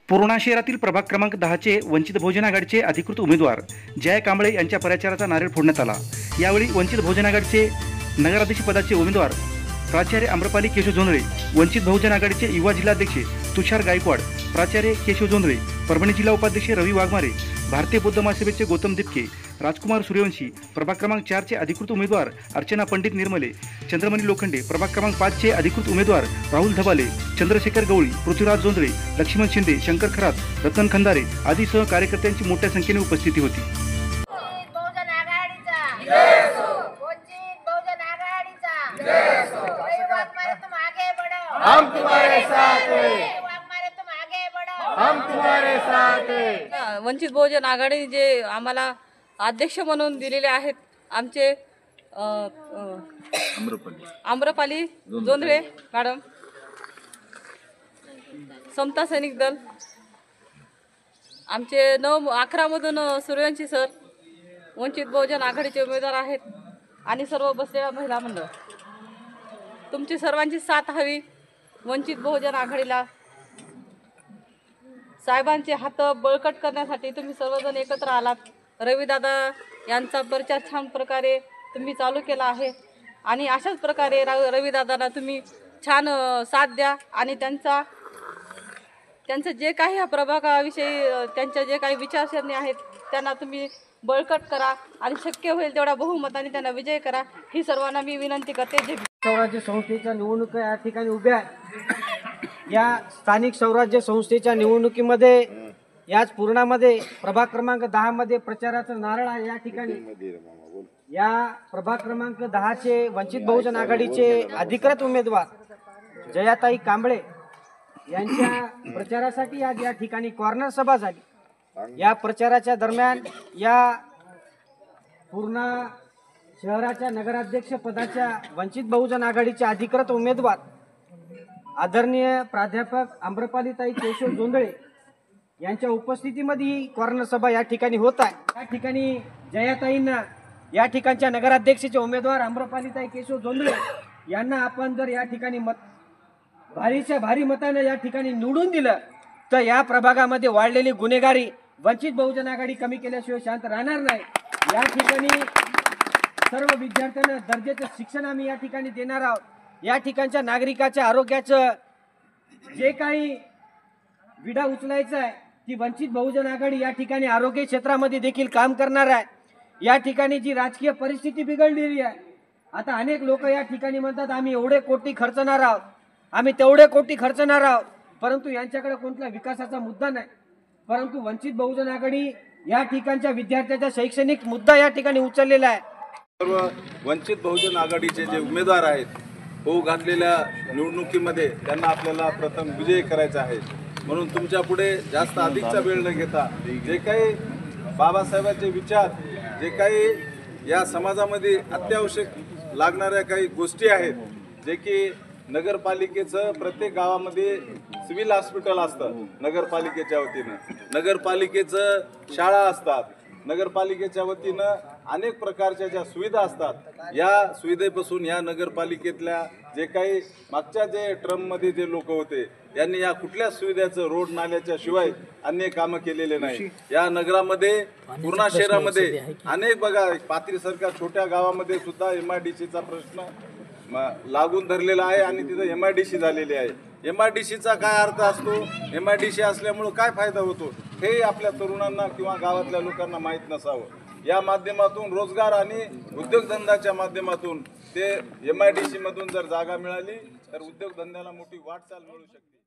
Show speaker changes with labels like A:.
A: पूर्णा शहरातील प्रभाग क्रमांक 10 चे वंचित बहुजन आघाडीचे अधिकृत उमेदवार जय कांबळे यांच्या प्रचाराचा नारळ फोडण्यात आला। यावेळी वंचित बहुजन आघाडीचे नगराध्यक्ष पदाचे उमेदवार प्राचार्य आम्रपाली केशव जोंधळे, वंचित बहुजन आघाडीचे युवा जिल्हाध्यक्ष तुषार गायकवाड, प्राचार्य केशव जोंधळे, परभणी जिल्हा उपाध्यक्ष रवी वाघमारे, भारतीय बौद्ध महासभेचे गौतम दिपके, राजकुमार सूर्यवंशी, प्रभाग क्रमांक 4 चे अधिकृत उमेदवार अर्चना पंडित निर्मले, चंद्रमणी लोखंडे, प्रभाग क्रमांक 5 चे अधिकृत उमेदवार राहुल धबाले, चंद्रशेखर गवळी, पृथ्वीराज जोंधळे, लक्ष्मण शिंदे, शंकर खरात, रतन खंदारे आदीसह कार्यकर्त्यांची मोठ्या संख्येने उपस्थिती होती।
B: हम तुम्हारे साथ हैं, तुम आगे बढ़ो, हम तुम्हारे साथ हैं।
C: वंचित बहुजन आघाडी जे आम्हाला अध्यक्ष म्हणून दिलेले आहेत आमचे आम्रपाली जोंधळे मॅडम, समता सैनिक दल आमचे 9-11 मधून सूर्यवंशी सर वंचित बहुजन आघाडीचे उमेदवार आहेत आणि सर्व बसलेला महिला मंडळ, तुमची सर्वांची साथ हवी। वंचित बहुजन आघाडीला साहेबांचे हात बळकट करण्यासाठी तुम्ही सर्वजण एकत्र आलात। रविदादा यांचा प्रचार छान प्रकारे तुम्ही चालू केला आहे आणि अशाच प्रकारे रविदादांना तुम्ही छान साथ द्या आणि त्यांचं जे काही ह्या प्रभागाविषयी त्यांच्या जे काही विचारसरणी आहेत त्यांना तुम्ही बळकट करा आणि शक्य होईल तेवढ्या बहुमताने त्यांना विजय करा, ही सर्वांना मी विनंती करते।
D: स्वराज्य संस्थेच्या निवडणुका या ठिकाणी उभ्या आहेत। या स्थानिक स्वराज्य संस्थेच्या निवडणुकीमध्ये याच पूर्णामध्ये प्रभाग क्रमांक 10 मध्ये प्रचाराचं नारळ आहे। या ठिकाणी या प्रभाग क्रमांक 10 चे वंचित बहुजन आघाडीचे अधिकृत उमेदवार जयाताई कांबळे यांच्या प्रचारासाठी आज या ठिकाणी कॉर्नर सभा झाली। या प्रचाराच्या दरम्यान या पूर्णा शहराच्या नगराध्यक्ष पदाच्या वंचित बहुजन आघाडीचे अधिकृत उमेदवार आदरणीय प्राध्यापक आम्रपालीताई केशव जोंधळे यांच्या उपस्थितीमध्ये ही कॉर्नर सभा या ठिकाणी होत आहे। या ठिकाणी जयाताईंना या ठिकाणच्या नगराध्यक्षाचे उमेदवार आम्रपालीताई केशव जोंधळे यांना आपण जर या ठिकाणी भारीच्या भारी मताने या ठिकाणी निवडून दिलं तर या प्रभागामध्ये वाढलेली गुन्हेगारी वंचित बहुजन आघाडी कमी केल्याशिवाय शांत राहणार नाही। या ठिकाणी सर्व विद्यार्थ्यांना दर्जाचं शिक्षण आम्ही या ठिकाणी देणार आहोत। या ठिकाणच्या नागरिकाच्या आरोग्याचं जे काही विडा उचलायचा आहे ती वंचित बहुजन आघाडी या ठिकाणी आरोग्य क्षेत्रामध्ये देखील काम करणार आहे। या ठिकाणी जी राजकीय परिस्थिती बिघडलेली आहे, आता अनेक लोक या ठिकाणी म्हणतात आम्ही एवढे कोटी खर्चणार आहोत, आम्ही तेवढे कोटी खर्चणार आहोत, परंतु यांच्याकडे कोणता विकासाचा मुद्दा नाही। परंतु वंचित बहुजन आघाडी या ठिकाणच्या विद्यार्थ्याचा शैक्षणिक मुद्दा या ठिकाणी उचललेला आहे।
E: सर्व वंचित बहुजन आघाडीचे जे उमेदवार आहेत होऊ घातलेल्या निवडणुकीमध्ये त्यांना आपल्याला प्रथम विजय करायचा आहे, म्हणून तुमच्या पुढे जास्त अधिकचा वेळ न घेता जे काही बाबासाहेबांचे विचार, जे काही या समाजामध्ये अत्यावश्यक लागणाऱ्या काही गोष्टी आहेत, जे की नगरपालिकेचं प्रत्येक गावामध्ये सिव्हिल हॉस्पिटल असतं, नगरपालिकेच्या वतीनं नगरपालिकेचं शाळा असतात, नगरपालिकेच्या वतीनं अनेक प्रकारच्या ज्या सुविधा असतात, या सुविधेपासून या नगरपालिकेतल्या जे काही मागच्या जे ट्रममध्ये जे लोक होते यांनी या कुठल्या सुविधाचं रोड नाल्याच्या शिवाय अन्य कामं केलेले नाही। या नगरामध्ये पूर्णा शहरामध्ये अनेक बघा पाथरीसारख्या छोट्या गावामध्ये सुद्धा MIDCचा प्रश्न लागून धरलेला आहे आणि तिथं MIDC झालेली आहे। MIDCचा काय अर्थ असतो, MIDC असल्यामुळं काय फायदा होतो हे आपल्या तरुणांना किंवा गावातल्या लोकांना माहीत नसावं। या माध्यमातून रोजगार आणि उद्योगधंद्याच्या माध्यमातून ते MIDC मधून जर जागा मिळाली तर उद्योगधंद्याला मोठी वाटचाल मिळू शकते।